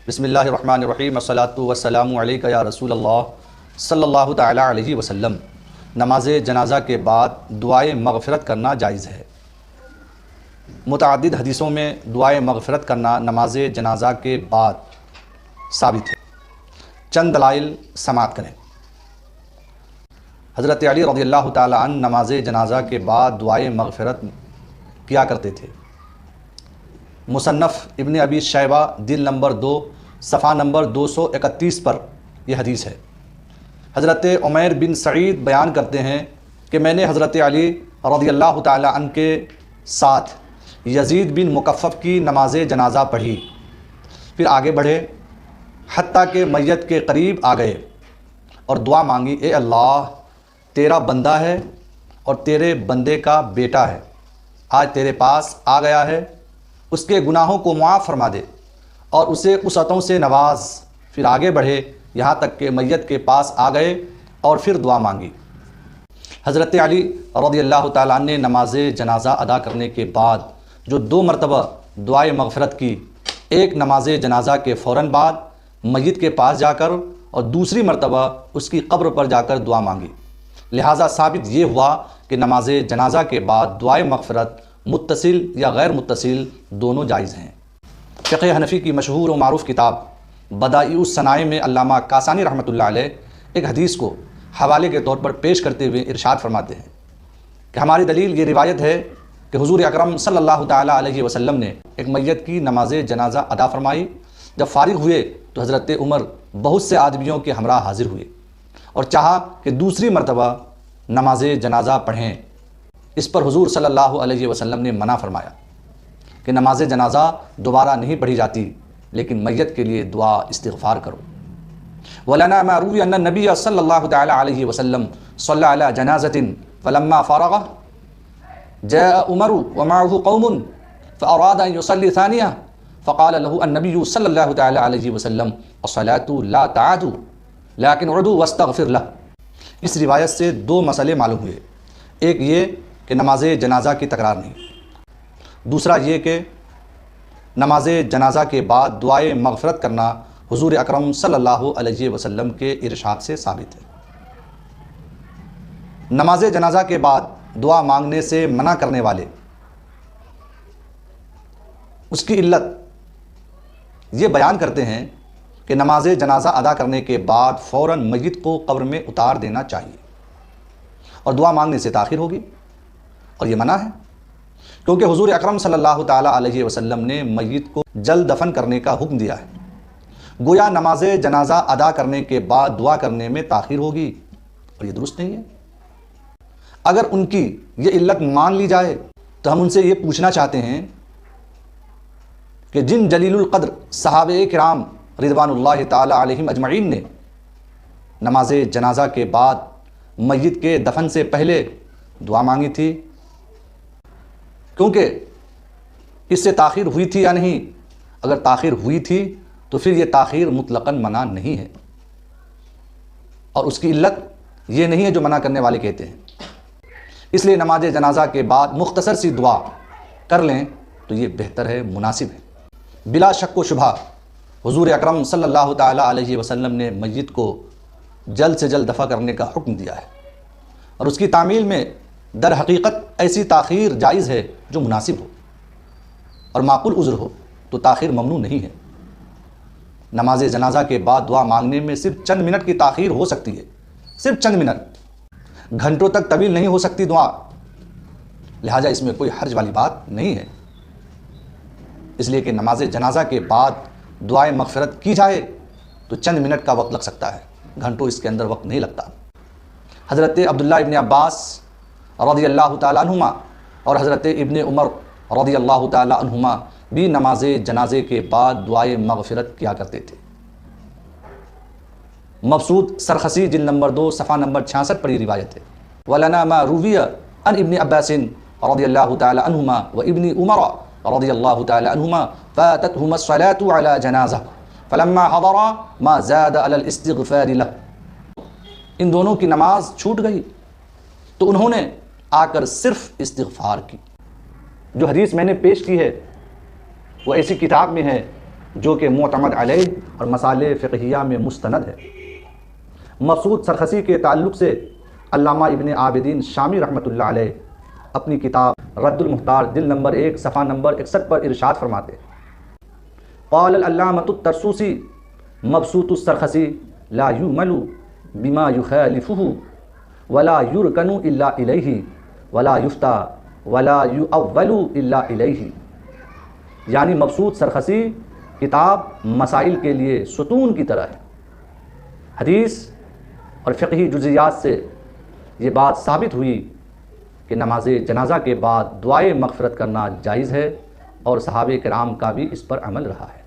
بسم اللہ الرحمن الرحیم الصلاۃ والسلام علیک یا رسول اللہ صلی اللہ تعالی علیہ وسلم۔ نماز جنازہ کے بعد دعائے مغفرت کرنا جائز ہے۔ متعدد حدیثوں میں دعائے مغفرت کرنا نماز جنازہ کے بعد ثابت ہے۔ چند دلائل سماعت کریں۔ حضرت علی رضی اللہ تعالی عنہ نماز جنازہ کے بعد دعائے مغفرت کیا کرتے تھے۔ مصنف ابن ابی شیبہ جلد نمبر 2 صفحہ نمبر 231 پر یہ حدیث ہے۔ حضرت عمیر بن سعید بیان کرتے ہیں کہ میں نے حضرت علی رضی اللہ تعالی عنہ کے ساتھ یزید بن مکفف کی نماز جنازہ پڑھی، پھر آگے بڑھے حتیٰ کہ میت کے قریب آ گئے اور دعا مانگی، اے اللہ تیرا بندہ ہے اور تیرے بندے کا بیٹا ہے، آج تیرے پاس آ گیا ہے، اس کے گناہوں کو معاف فرما دے اور اسے وسعتوں سے نواز۔ پھر آگے بڑھے یہاں تک کہ میت کے پاس آ گئے اور پھر دعا مانگی۔ حضرت علی رضی اللہ تعالیٰ عنہ نے نماز جنازہ ادا کرنے کے بعد جو 2 مرتبہ دعائے مغفرت کی، ایک نماز جنازہ کے فوراً بعد میت کے پاس جا کر اور دوسری مرتبہ اس کی قبر پر جا کر دعا مانگی۔ لہٰذا ثابت یہ ہوا کہ نماز جنازہ کے بعد دعائے مغفرت متصل یا غیر متصل دونوں جائز ہیں۔ فقہ حنفی کی مشہور و معروف کتاب بدائع الصنائع میں علامہ کاسانی رحمۃ اللہ علیہ ایک حدیث کو حوالے کے طور پر پیش کرتے ہوئے ارشاد فرماتے ہیں کہ ہماری دلیل یہ روایت ہے کہ حضور اکرم صلی اللہ تعالیٰ علیہ وسلم نے ایک میت کی نماز جنازہ ادا فرمائی۔ جب فارغ ہوئے تو حضرت عمر بہت سے آدمیوں کے ہمراہ حاضر ہوئے اور چاہا کہ دوسری مرتبہ نماز جنازہ پڑھیں۔ اس پر حضور صلی اللہ علیہ وسلم نے منع فرمایا کہ نماز جنازہ دوبارہ نہیں پڑھی جاتی، لیکن میت کے لیے دعا استغفار کرو۔ وَلَنَا مَا رُوِيَ أَنَّ النَّبِيَّ صلی اللہ تعالی علیہ وسلم صلی علی جنازة فلما فرغ جاء عمر ومعه قوم فأراد أن يصلي ثانية فقال له النبي صلی اللہ تعالی علیہ وسلم الصلاة لا تعادوا لكن عدوا واستغفر له۔ اس روایت سے 2 مسئلے معلوم ہوئے، ایک یہ کہ نماز جنازہ کی تکرار نہیں، دوسرا یہ کہ نماز جنازہ کے بعد دعائے مغفرت کرنا حضور اکرم صلی اللہ علیہ وسلم کے ارشاد سے ثابت ہے۔ نماز جنازہ کے بعد دعا مانگنے سے منع کرنے والے اس کی علت یہ بیان کرتے ہیں کہ نماز جنازہ ادا کرنے کے بعد فوراً میت کو قبر میں اتار دینا چاہیے اور دعا مانگنے سے تاخیر ہوگی، اور یہ منع ہے کیونکہ حضور اکرم صلی اللہ تعالیٰ علیہ وسلم نے میت کو جلد دفن کرنے کا حکم دیا ہے۔ گویا نماز جنازہ ادا کرنے کے بعد دعا کرنے میں تاخیر ہوگی، اور یہ درست نہیں ہے۔ اگر ان کی یہ علت مان لی جائے تو ہم ان سے یہ پوچھنا چاہتے ہیں کہ جن جلیل القدر صحابہ کرام رضوان اللہ تعالی علیہم اجمعین نے نماز جنازہ کے بعد میت کے دفن سے پہلے دعا مانگی تھی، کیونکہ اس سے تاخیر ہوئی تھی یا نہیں؟ اگر تاخیر ہوئی تھی تو پھر یہ تاخیر مطلقاً منع نہیں ہے، اور اس کی علت یہ نہیں ہے جو منع کرنے والے کہتے ہیں۔ اس لیے نماز جنازہ کے بعد مختصر سی دعا کر لیں تو یہ بہتر ہے، مناسب ہے۔ بلا شک و شبہ حضور اکرم صلی اللہ تعالیٰ علیہ وسلم نے میت کو جلد سے جلد دفن کرنے کا حکم دیا ہے، اور اس کی تعمیل میں در حقیقت ایسی تاخیر جائز ہے جو مناسب ہو اور معقول عذر ہو، تو تاخیر ممنوع نہیں ہے۔ نماز جنازہ کے بعد دعا مانگنے میں صرف چند منٹ کی تاخیر ہو سکتی ہے، صرف چند منٹ، گھنٹوں تک طویل نہیں ہو سکتی دعا، لہٰذا اس میں کوئی حرج والی بات نہیں ہے۔ اس لیے کہ نماز جنازہ کے بعد دعائے مغفرت کی جائے تو چند منٹ کا وقت لگ سکتا ہے، گھنٹوں اس کے اندر وقت نہیں لگتا۔ حضرت عبداللہ ابن عباس رضی اللہ تعالیٰ عنہما اور حضرت ابن عمر رضی اللہ تعالیٰ عنہما بھی نماز جنازے کے بعد دعائے مغفرت کیا کرتے تھے۔ مبسوط سرخسی جلد نمبر 2 صفحہ نمبر 66 پر یہ روایت ہے۔ وَلَنَا مَا رُوِيَ عَنْ ابن عباس رضی اللہ تعالیٰ عنہما وابن عمر رضی اللہ تعالیٰ عنہما فاتتهما الصلاة على جنازة فلما حضر ما زاد على الاستغفار له۔ ان دونوں کی نماز چھوٹ گئی تو انہوں نے آ کر صرف استغفار کی۔ جو حدیث میں نے پیش کی ہے وہ ایسی کتاب میں ہے جو کہ معتمد علیہ اور مسائل فقہیہ میں مستند ہے۔ مبسوط سرخسی کے تعلق سے علامہ ابن عابدین شامی رحمۃ اللہ علیہ اپنی کتاب رد المختار جلد نمبر 1 صفحہ نمبر 61 پر ارشاد فرماتے ہیں، قال العلامۃ الترسوسی مبسوط السرخسی لا یعمل بما یخالفہ ولا یرکن الا الیہ ولا یفتى ولا یؤول الا الیہ، یعنی مبسوط سرخسی کتاب مسائل کے لیے ستون کی طرح ہے۔ حدیث اور فقہی جزیات سے یہ بات ثابت ہوئی کہ نماز جنازہ کے بعد دعائے مغفرت کرنا جائز ہے، اور صحابہ کرام کا بھی اس پر عمل رہا ہے۔